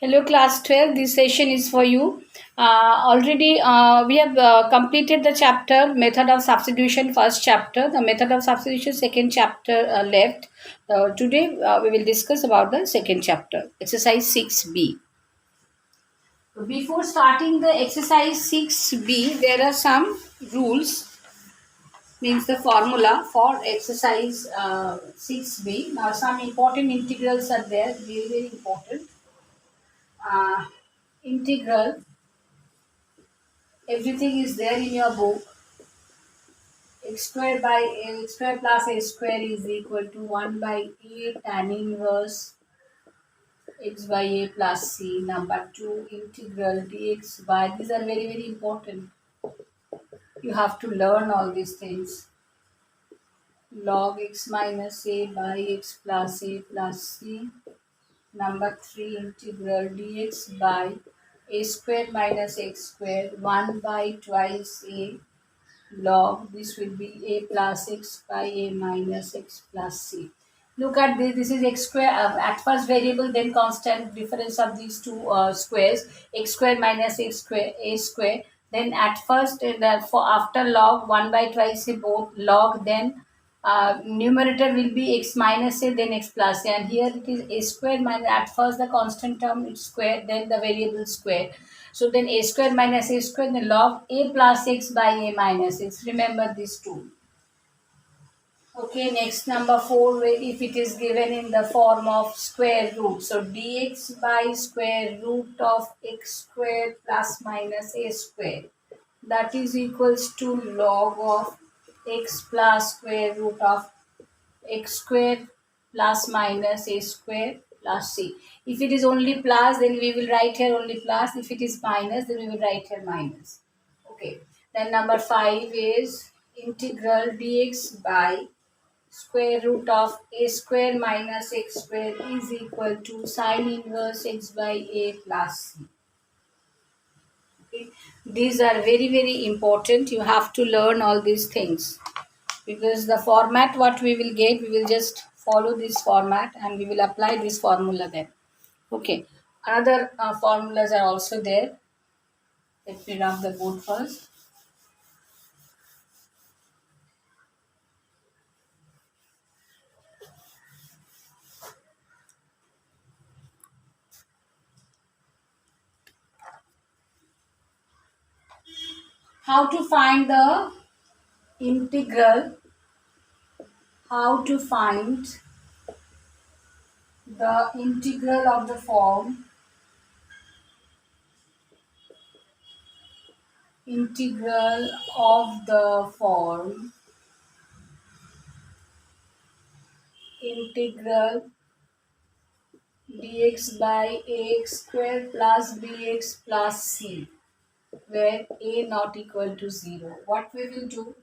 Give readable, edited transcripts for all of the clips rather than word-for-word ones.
Hello, class 12. This session is for you. Already, we have completed the chapter Method of Substitution, first chapter. The Method of Substitution, second chapter left. Today, we will discuss about the second chapter, exercise 6b. Before starting the exercise 6b, there are some rules, means the formula for exercise 6b. Now, some important integrals are there, very, very important. Uh, Integral, everything is there in your book. X square by x square plus a square is equal to 1 by a tan inverse x by a plus c. Number 2, integral dx by, these are very, very important. You have to learn all these things. Log x minus a by x plus a plus c. Number 3, integral dx by a square minus x square 1 by twice a log, this will be a plus x by a minus x plus c. Look at this is x square, at first variable, then constant, difference of these two squares, x square minus x square a square, then at first for after log 1 by twice a both log, then numerator will be x minus a, then x plus a, and here it is a square minus, at first the constant term is square, then the variable square. So then a square minus a square, then log a plus x by a minus x. Remember these two. Okay, next number 4, where if it is given in the form of square root. So dx by square root of x square plus minus a square. That is equals to log of x plus square root of x square plus minus a square plus c. If it is only plus, then we will write here only plus. If it is minus, then we will write here minus. Okay. Then number 5 is integral dx by square root of a square minus x square is equal to sine inverse x by a plus c. Okay. These are very, very important. You have to learn all these things, because the format what we will get, we will just follow this format and we will apply this formula then. Okay, another formulas are also there. Let me rub the board first. How to find the integral, how to find the integral of the form integral of the form integral dx by ax square plus bx plus c, where a not equal to 0. What we will do,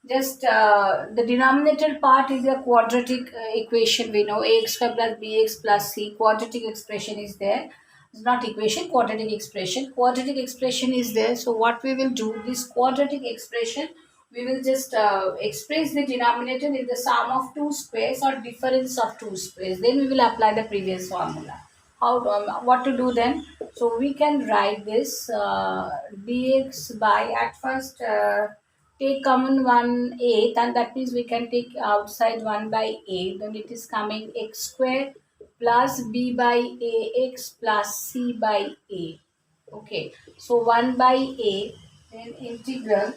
just the denominator part is a quadratic equation. We know ax square plus bx plus c, quadratic expression is there. It's not equation, quadratic expression. Quadratic expression is there. So what we will do, this quadratic expression, we will just express the denominator in the sum of two squares or difference of two squares. Then we will apply the previous formula. How what to do then? So we can write this dx by, at first take common 1/8, and that means we can take outside 1 by 8, then it is coming x square plus b by a x plus c by a. Okay, so 1 by a, then integral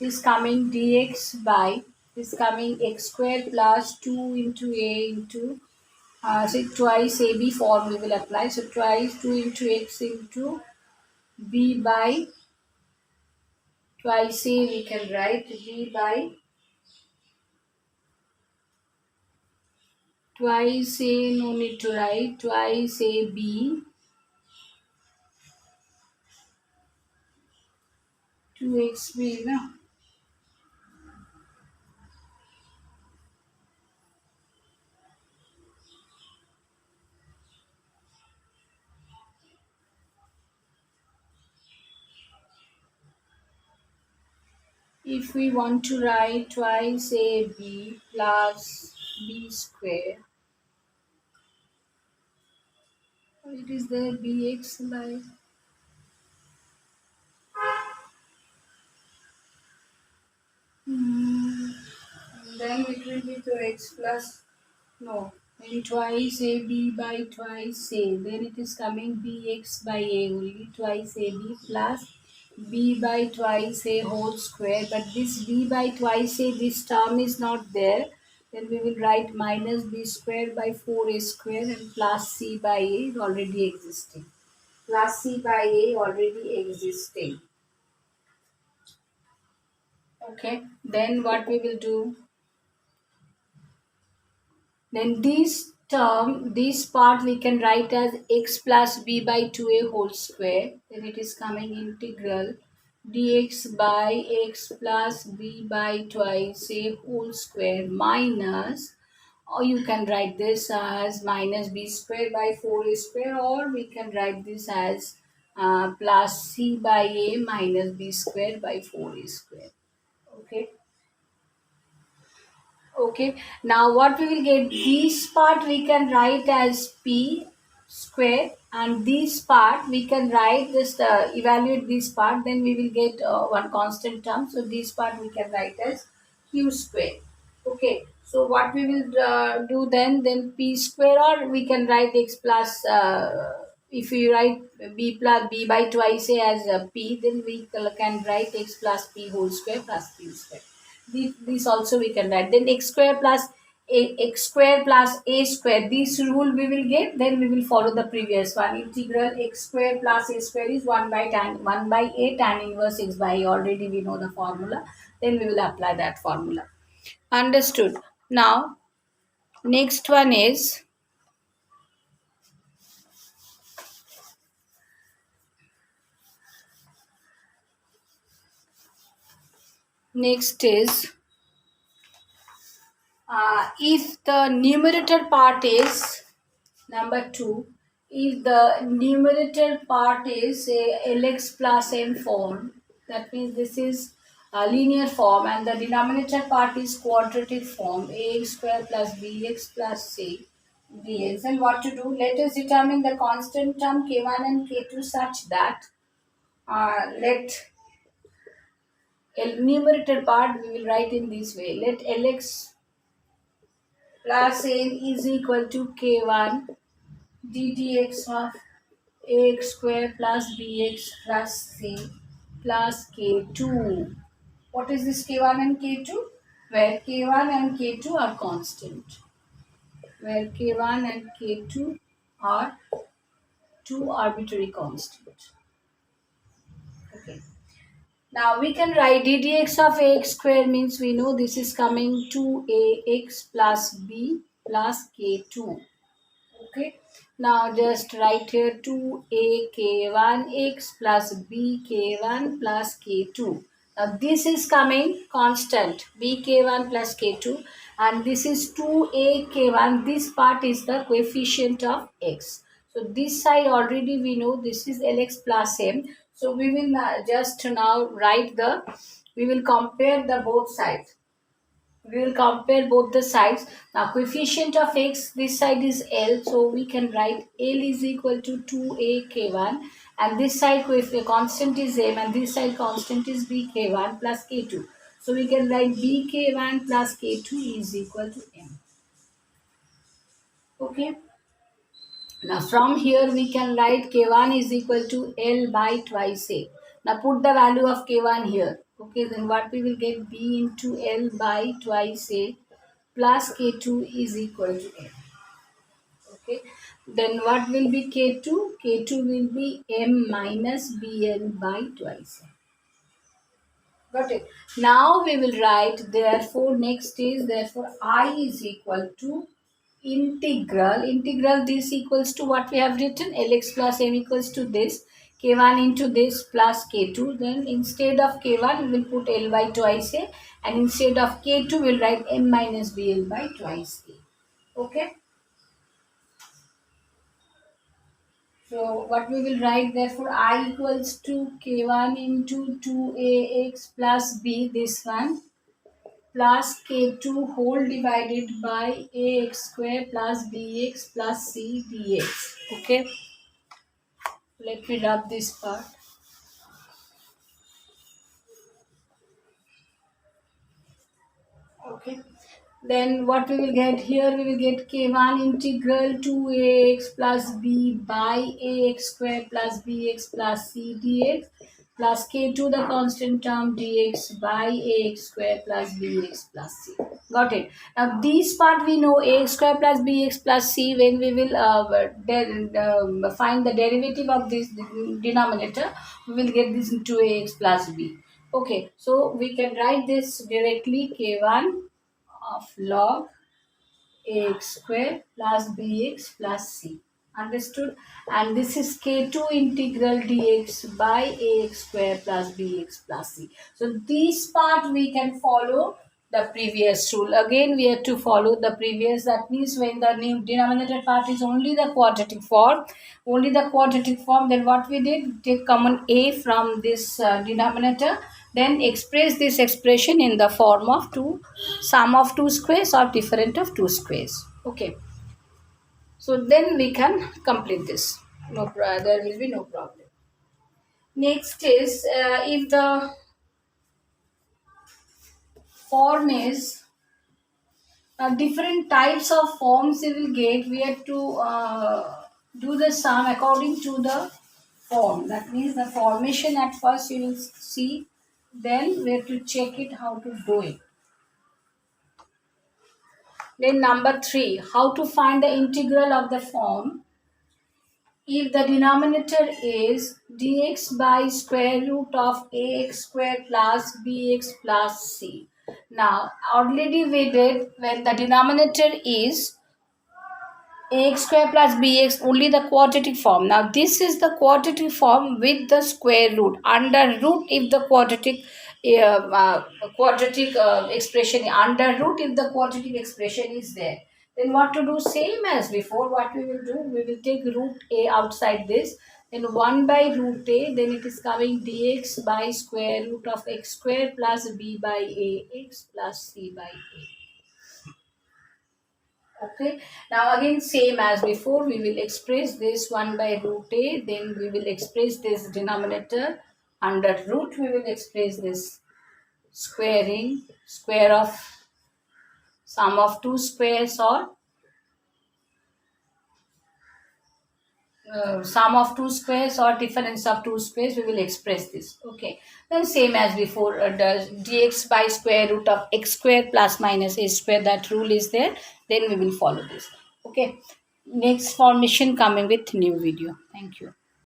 is coming dx by, is coming x square plus 2 into a into, so twice ab form we will apply. So twice 2 into x into b by twice a, we can write b by twice a, no need to write, twice a b 2xb, no? If we want to write twice ab plus b square, It is there bx by hmm, then it will be to x plus no. When twice ab by twice a, then it is coming bx by a only, twice ab plus b by twice a whole square. But this b by twice a, this term is not there. Then we will write minus b square by 4a square and plus c by a is already existing. Plus c by a already existing. Okay. Then what we will do? Then this part we can write as x plus b by 2a whole square. Then it is coming integral dx by x plus b by twice a whole square minus, or you can write this as minus b square by 4a square, or we can write this as plus c by a minus b square by 4a square. Okay. Okay, now what we will get, this part we can write as p square, and this part we can write this, evaluate this part, then we will get one constant term. So this part we can write as q square. Okay, so what we will do then p square, or we can write x plus, if we write b plus b by twice a as p, then we can write x plus p whole square plus q square. This also we can write. Then x square plus x square plus a square. This rule we will get. Then we will follow the previous one. Integral x square plus a square is 1 by a tan inverse x by a. Already we know the formula. Then we will apply that formula. Understood. Now next one is, next is if the numerator part is number 2, if the numerator part is a lx plus m form, that means this is a linear form, and the denominator part is quadratic form, ax square plus bx plus c dx. And what to do? Let us determine the constant term k1 and k2 such that let numerator part we will write in this way. Let lx plus n is equal to k1 ddx of ax square plus bx plus c plus k2. What is this k1 and k2? Where k1 and k2 are constant. Where k1 and k2 are two arbitrary constant. Okay. Now we can write ddx of ax square means we know this is coming 2ax plus b plus k2. Okay. Now just write here 2ak1x plus bk1 plus k2. Now this is coming constant bk1 plus k2, and this is 2ak1. This part is the coefficient of x. So this side already we know this is lx plus m. So we will just now write the, we will compare the both sides. We will compare both the sides. Now coefficient of x, this side is L, so we can write L is equal to 2ak1, and this side constant is m, and this side constant is bk1 plus k2. So we can write bk1 plus k2 is equal to m. Okay. Now from here we can write k1 is equal to L by twice a. Now put the value of k1 here. Okay, then what we will get, b into L by twice a plus k2 is equal to m. Okay, then what will be k2? K2 will be m minus bl by twice a. Got it. Now we will write, therefore next is, therefore I is equal to integral this equals to what we have written, lx plus m equals to this, k1 into this plus k2. Then instead of k1 we will put l by twice a, and instead of k2 we will write m minus bl by twice a. Okay. So what we will write, therefore I equals to k1 into 2ax plus b, this one, plus k2 whole divided by ax square plus bx plus c dx. Okay. Let me rub this part. Okay. Then what we will get here, we will get k1 integral 2ax plus b by ax square plus bx plus c dx plus k2 the constant term dx by ax square plus bx plus c. Got it. Now this part we know ax square plus bx plus c. When we will find the derivative of this denominator, we will get this into ax plus b. Okay, so we can write this directly k1 of log ax square plus bx plus c. Understood? And this is k2 integral dx by ax square plus bx plus c. So this part we can follow the previous rule. Again we have to follow the previous. That means when the new denominator part is only the quadratic form, then what we did, take common a from this denominator, then express this expression in the form of sum of two squares or different of two squares. Okay, so then we can complete this. There will be no problem. Next is if the form is different types of forms we will get, we have to do the sum according to the form. That means the formation at first you will see, then we have to check it how to do it. Then number 3, how to find the integral of the form if the denominator is dx by square root of ax square plus bx plus c. Now already we did when the denominator is ax square plus bx, only the quadratic form. Now this is the quadratic form with the square root. Under root if the quadratic expression, under root if the quadratic expression is there, then what to do? Same as before, what we will do, we will take root a outside this, then 1 by root a, then it is coming dx by square root of x square plus b by ax plus c by a. Okay, now again same as before, we will express this 1 by root a, then we will express this denominator. Under root we will express this square of sum of two squares or sum of two squares or difference of two squares, we will express this. Okay, then same as before, does dx by square root of x square plus minus a square, that rule is there, then we will follow this. Okay, next formation coming with new video. Thank you.